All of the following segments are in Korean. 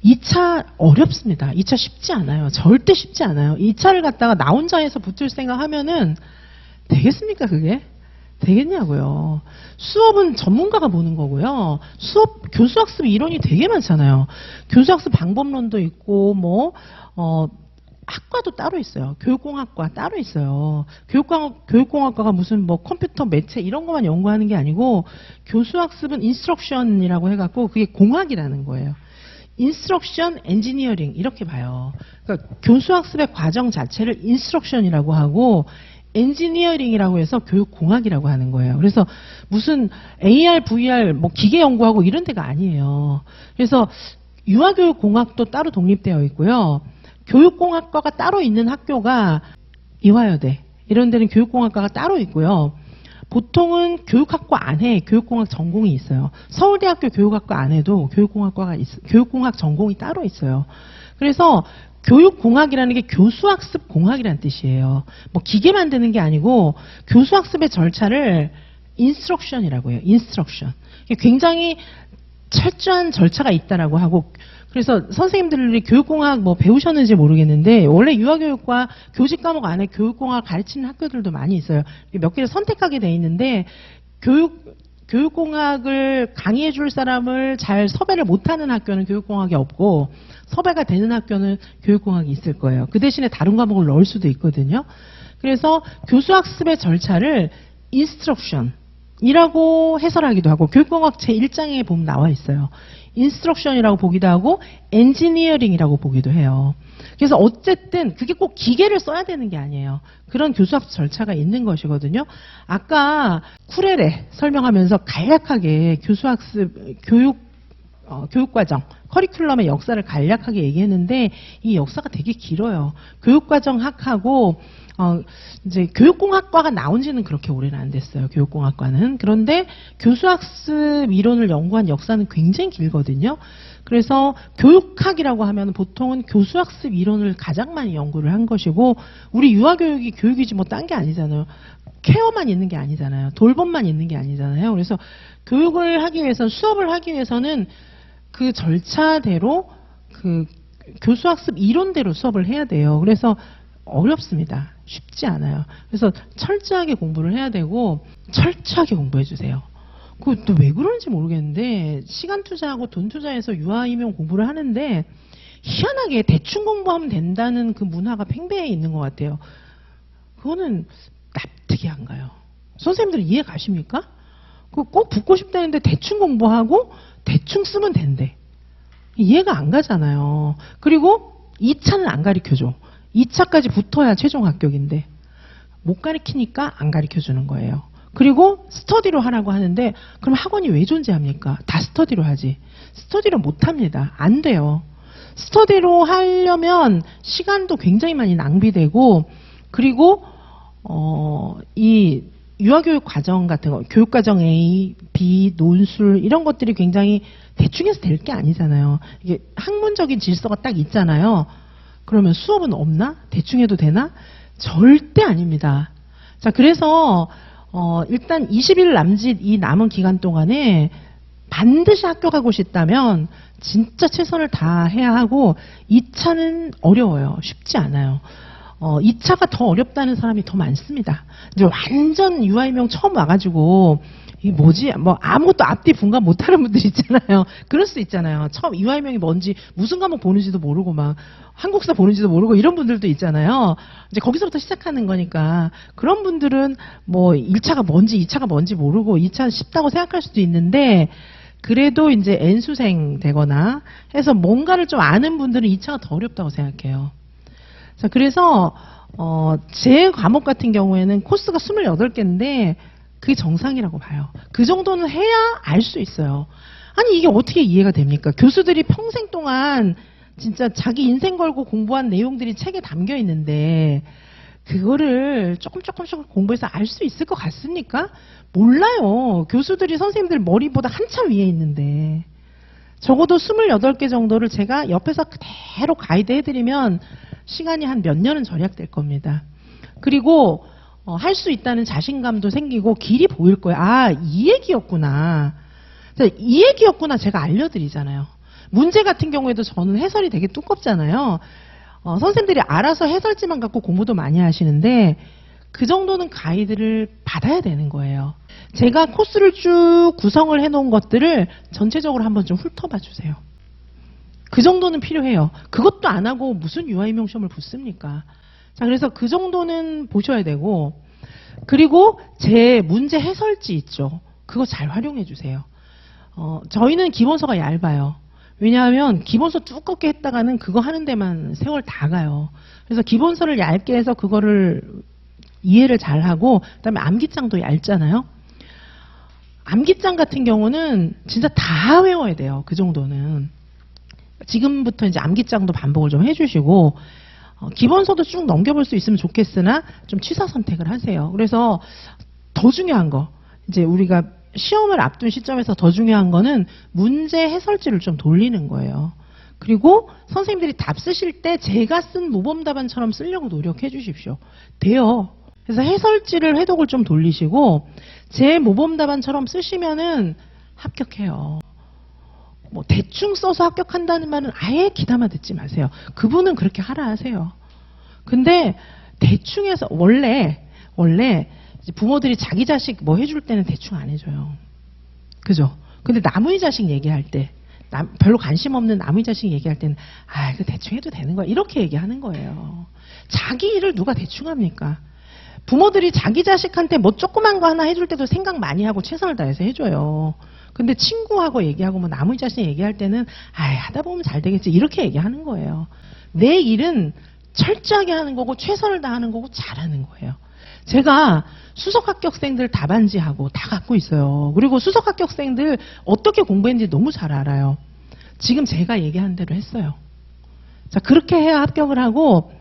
2차 어렵습니다. 2차 쉽지 않아요. 절대 쉽지 않아요. 2차를 갖다가 나 혼자 해서 붙을 생각하면은 되겠습니까 그게? 되겠냐고요. 수업은 전문가가 보는 거고요. 교수학습 이론이 되게 많잖아요. 교수학습 방법론도 있고 학과도 따로 있어요. 교육공학과 따로 있어요. 교육공학과가 무슨 컴퓨터 매체 이런 것만 연구하는 게 아니고 교수학습은 인스트럭션이라고 해갖고 그게 공학이라는 거예요. 인스트럭션 엔지니어링 이렇게 봐요. 그러니까 교수학습의 과정 자체를 인스트럭션이라고 하고 엔지니어링이라고 해서 교육공학이라고 하는 거예요. 그래서 무슨 AR, VR 기계 연구하고 이런 데가 아니에요. 그래서 유아교육공학도 따로 독립되어 있고요. 교육공학과가 따로 있는 학교가 이화여대 이런 데는 교육공학과가 따로 있고요. 보통은 교육학과 안에 교육공학 전공이 있어요. 서울대학교 교육학과 안에도 교육공학 전공이 따로 있어요. 그래서 교육공학이라는 게 교수학습 공학이라는 뜻이에요. 기계 만드는 게 아니고 교수학습의 절차를 인스트럭션이라고 해요. 인스트럭션. 굉장히 철저한 절차가 있다라고 하고 그래서 선생님들이 교육공학 배우셨는지 모르겠는데 원래 유아교육과 교직 과목 안에 교육공학 가르치는 학교들도 많이 있어요. 몇 개를 선택하게 돼 있는데 교육공학을 강의해 줄 사람을 잘 섭외를 못하는 학교는 교육공학이 없고 섭외가 되는 학교는 교육공학이 있을 거예요. 그 대신에 다른 과목을 넣을 수도 있거든요. 그래서 교수학습의 절차를 인스트럭션이라고 해설하기도 하고 교육공학 제1장에 보면 나와 있어요. 인스트럭션이라고 보기도 하고 엔지니어링이라고 보기도 해요. 그래서 어쨌든 그게 꼭 기계를 써야 되는 게 아니에요. 그런 교수학습 절차가 있는 것이거든요. 아까 쿠렐에 설명하면서 간략하게 교육과정, 커리큘럼의 역사를 간략하게 얘기했는데 이 역사가 되게 길어요. 교육과정 학하고 이제 교육공학과가 나온 지는 그렇게 오래는 안 됐어요. 교육공학과는. 그런데 교수학습 이론을 연구한 역사는 굉장히 길거든요. 그래서 교육학이라고 하면 보통은 교수학습 이론을 가장 많이 연구를 한 것이고 우리 유아교육이 교육이지 딴 게 아니잖아요. 케어만 있는 게 아니잖아요. 돌봄만 있는 게 아니잖아요. 그래서 교육을 하기 위해서 수업을 하기 위해서는 그 절차대로 그 교수학습 이론대로 수업을 해야 돼요. 그래서 어렵습니다. 쉽지 않아요. 그래서 철저하게 공부를 해야 되고 철저하게 공부해 주세요. 그것도 왜 그런지 모르겠는데 시간 투자하고 돈 투자해서 유아임용 공부를 하는데 희한하게 대충 공부하면 된다는 그 문화가 팽배해 있는 것 같아요. 그거는 납득이 안 가요. 선생님들 이해 가십니까? 꼭 붙고 싶다는데 대충 공부하고 대충 쓰면 된대. 이해가 안 가잖아요. 그리고 2차는 안 가르쳐줘. 2차까지 붙어야 최종 합격인데 못 가르치니까 안 가르쳐주는 거예요. 그리고 스터디로 하라고 하는데 그럼 학원이 왜 존재합니까? 다 스터디로 하지. 스터디로 못합니다. 안 돼요. 스터디로 하려면 시간도 굉장히 많이 낭비되고 그리고 이 유아교육 과정 같은 거 교육과정 A, B, 논술 이런 것들이 굉장히 대충해서 될 게 아니잖아요. 이게 학문적인 질서가 딱 있잖아요. 그러면 수업은 없나? 대충 해도 되나? 절대 아닙니다. 자, 그래서 일단 20일 남짓 이 남은 기간 동안에 반드시 학교 가고 싶다면 진짜 최선을 다해야 하고 2차는 어려워요. 쉽지 않아요. 2차가 더 어렵다는 사람이 더 많습니다. 이제 완전 유아임용 처음 와가지고 이게 뭐지? 아무것도 앞뒤 분간 못하는 분들 있잖아요. 그럴 수 있잖아요. 처음 유아임용이 뭔지 무슨 과목 보는지도 모르고 막 한국사 보는지도 모르고 이런 분들도 있잖아요. 이제 거기서부터 시작하는 거니까 그런 분들은 1차가 뭔지 2차가 뭔지 모르고 2차는 쉽다고 생각할 수도 있는데 그래도 이제 N수생 되거나 해서 뭔가를 좀 아는 분들은 2차가 더 어렵다고 생각해요. 자, 그래서 제 과목 같은 경우에는 코스가 28개인데 그게 정상이라고 봐요. 그 정도는 해야 알 수 있어요. 아니 이게 어떻게 이해가 됩니까? 교수들이 평생 동안 진짜 자기 인생 걸고 공부한 내용들이 책에 담겨 있는데 그거를 조금씩 공부해서 알 수 있을 것 같습니까? 몰라요. 교수들이 선생님들 머리보다 한참 위에 있는데 적어도 28개 정도를 제가 옆에서 그대로 가이드 해드리면 시간이 한 몇 년은 절약될 겁니다. 그리고 할 수 있다는 자신감도 생기고 길이 보일 거예요. 아, 이 얘기였구나. 이 얘기였구나 제가 알려드리잖아요. 문제 같은 경우에도 저는 해설이 되게 두껍잖아요. 선생님들이 알아서 해설지만 갖고 공부도 많이 하시는데 그 정도는 가이드를 받아야 되는 거예요. 제가 코스를 쭉 구성을 해놓은 것들을 전체적으로 한번 좀 훑어봐 주세요. 그 정도는 필요해요. 그것도 안 하고 무슨 유아임용 시험을 붙습니까? 자, 그래서 그 정도는 보셔야 되고, 그리고 제 문제 해설지 있죠. 그거 잘 활용해 주세요. 저희는 기본서가 얇아요. 왜냐하면 기본서 두껍게 했다가는 그거 하는 데만 세월 다 가요. 그래서 기본서를 얇게 해서 그거를 이해를 잘 하고, 그다음에 암기장도 얇잖아요. 암기장 같은 경우는 진짜 다 외워야 돼요. 그 정도는. 지금부터 이제 암기장도 반복을 좀 해주시고, 기본서도 쭉 넘겨볼 수 있으면 좋겠으나 좀 취사 선택을 하세요. 그래서 더 중요한 거, 이제 우리가 시험을 앞둔 시점에서 더 중요한 거는 문제 해설지를 좀 돌리는 거예요. 그리고 선생님들이 답 쓰실 때 제가 쓴 모범답안처럼 쓰려고 노력해 주십시오. 돼요. 그래서 해설지를 해독을 좀 돌리시고 제 모범답안처럼 쓰시면은 합격해요. 뭐 대충 써서 합격한다는 말은 아예 귀담아 듣지 마세요. 그분은 그렇게 하라 하세요. 근데 대충 해서 원래 부모들이 자기 자식 뭐 해줄 때는 대충 안 해줘요. 그죠? 근데 남의 자식 얘기할 때 별로 관심 없는 남의 자식 얘기할 때는 이거 대충 해도 되는 거야. 이렇게 얘기하는 거예요. 자기 일을 누가 대충 합니까? 부모들이 자기 자식한테 뭐 조그만 거 하나 해줄 때도 생각 많이 하고 최선을 다해서 해줘요. 근데 친구하고 얘기하고 뭐 남의 자식 얘기할 때는 하다 보면 잘 되겠지 이렇게 얘기하는 거예요. 내 일은 철저하게 하는 거고 최선을 다하는 거고 잘하는 거예요. 제가 수석 합격생들 답안지하고 다 갖고 있어요. 그리고 수석 합격생들 어떻게 공부했는지 너무 잘 알아요. 지금 제가 얘기한 대로 했어요. 자, 그렇게 해야 합격을 하고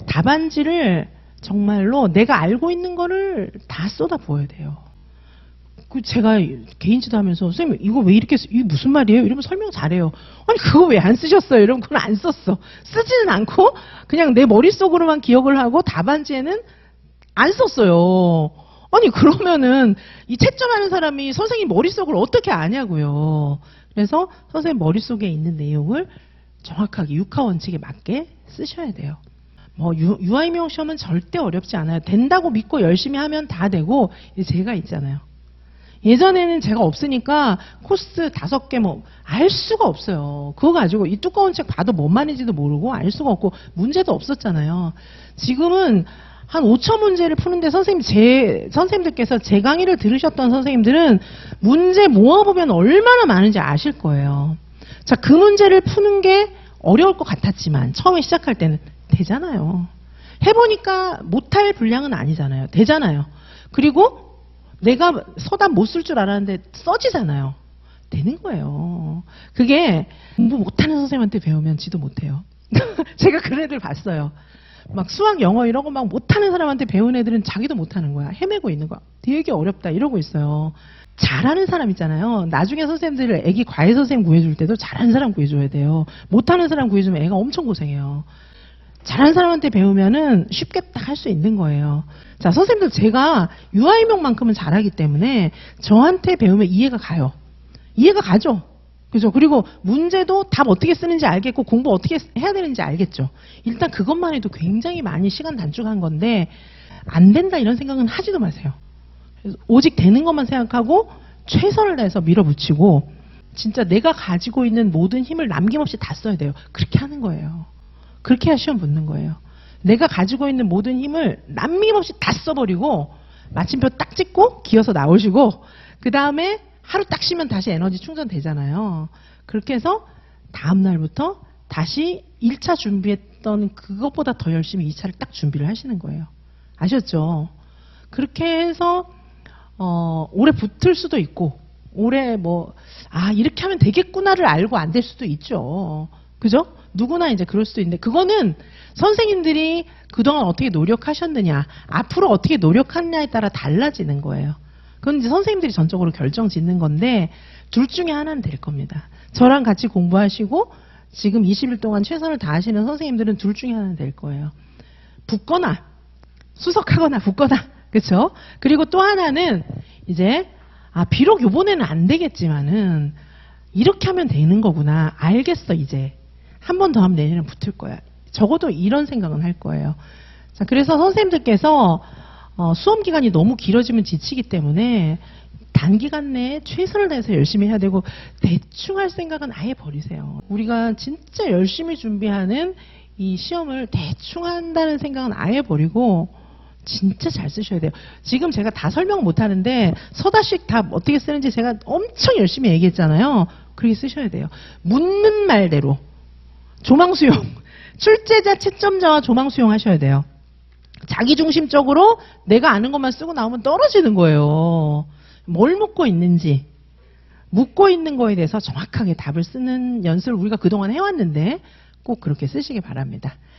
답안지를 정말로 내가 알고 있는 거를 다 쏟아부어야 돼요. 제가 개인 지도하면서 선생님 이거 왜 이렇게 이게 무슨 말이에요? 이러면 설명 잘해요. 아니 그거 왜 안 쓰셨어요? 이러면 그건 안 썼어. 쓰지는 않고 그냥 내 머릿속으로만 기억을 하고 답안지에는 안 썼어요. 아니 그러면은 이 채점하는 사람이 선생님 머릿속을 어떻게 아냐고요. 그래서 선생님 머릿속에 있는 내용을 정확하게 육하 원칙에 맞게 쓰셔야 돼요. 뭐 유아임용 시험은 절대 어렵지 않아요. 된다고 믿고 열심히 하면 다 되고 제가 있잖아요. 예전에는 제가 없으니까 코스 5개 뭐 알 수가 없어요. 그거 가지고 이 두꺼운 책 봐도 뭔 말인지도 모르고 알 수가 없고 문제도 없었잖아요. 지금은 한 5천 문제를 푸는데 선생님들께서 제 강의를 들으셨던 선생님들은 문제 모아보면 얼마나 많은지 아실 거예요. 자, 그 문제를 푸는 게 어려울 것 같았지만 처음에 시작할 때는 되잖아요. 해보니까 못할 분량은 아니잖아요. 되잖아요. 그리고 내가 서답 못 쓸 줄 알았는데 써지잖아요. 되는 거예요. 그게 공부 못하는 선생님한테 배우면 지도 못해요. 제가 그런 애들 봤어요. 막 수학, 영어 이런 거 막 못하는 사람한테 배운 애들은 자기도 못하는 거야. 헤매고 있는 거야. 되게 어렵다 이러고 있어요. 잘하는 사람 있잖아요. 나중에 선생님들 애기 과외 선생님 구해줄 때도 잘하는 사람 구해줘야 돼요. 못하는 사람 구해주면 애가 엄청 고생해요. 잘하는 사람한테 배우면은 쉽게 딱 할 수 있는 거예요. 자, 선생님들 제가 유아임용만큼은 잘하기 때문에 저한테 배우면 이해가 가요. 이해가 가죠. 그죠? 그리고 문제도 답 어떻게 쓰는지 알겠고 공부 어떻게 해야 되는지 알겠죠. 일단 그것만 해도 굉장히 많이 시간 단축한 건데 안 된다 이런 생각은 하지도 마세요. 그래서 오직 되는 것만 생각하고 최선을 다해서 밀어붙이고 진짜 내가 가지고 있는 모든 힘을 남김없이 다 써야 돼요. 그렇게 하는 거예요. 그렇게 해야 시험 붙는 거예요. 내가 가지고 있는 모든 힘을 남김없이 다 써버리고 마침표 딱 찍고 기어서 나오시고 그 다음에 하루 딱 쉬면 다시 에너지 충전되잖아요. 그렇게 해서 다음 날부터 다시 1차 준비했던 그것보다 더 열심히 2차를 딱 준비를 하시는 거예요. 아셨죠? 그렇게 해서 올해 붙을 수도 있고 올해 이렇게 하면 되겠구나를 알고 안 될 수도 있죠. 그죠? 누구나 이제 그럴 수도 있는데 그거는 선생님들이 그동안 어떻게 노력하셨느냐 앞으로 어떻게 노력하느냐에 따라 달라지는 거예요. 그건 이제 선생님들이 전적으로 결정 짓는 건데 둘 중에 하나는 될 겁니다. 저랑 같이 공부하시고 지금 20일 동안 최선을 다하시는 선생님들은 둘 중에 하나는 될 거예요. 붙거나 수석하거나 붙거나 그렇죠? 그리고 또 하나는 이제 비록 이번에는 안 되겠지만은 이렇게 하면 되는 거구나. 알겠어, 이제. 한 번 더 하면 내년에 붙을 거야. 적어도 이런 생각은 할 거예요. 자, 그래서 선생님들께서 수험 기간이 너무 길어지면 지치기 때문에 단기간 내에 최선을 다해서 열심히 해야 되고 대충 할 생각은 아예 버리세요. 우리가 진짜 열심히 준비하는 이 시험을 대충 한다는 생각은 아예 버리고 진짜 잘 쓰셔야 돼요. 지금 제가 다 설명 못 하는데 서다식 다 어떻게 쓰는지 제가 엄청 열심히 얘기했잖아요. 그렇게 쓰셔야 돼요. 묻는 말대로. 조망수용. 출제자 채점자와 조망수용 하셔야 돼요. 자기중심적으로 내가 아는 것만 쓰고 나오면 떨어지는 거예요. 뭘 묻고 있는지. 묻고 있는 거에 대해서 정확하게 답을 쓰는 연습을 우리가 그동안 해왔는데 꼭 그렇게 쓰시기 바랍니다.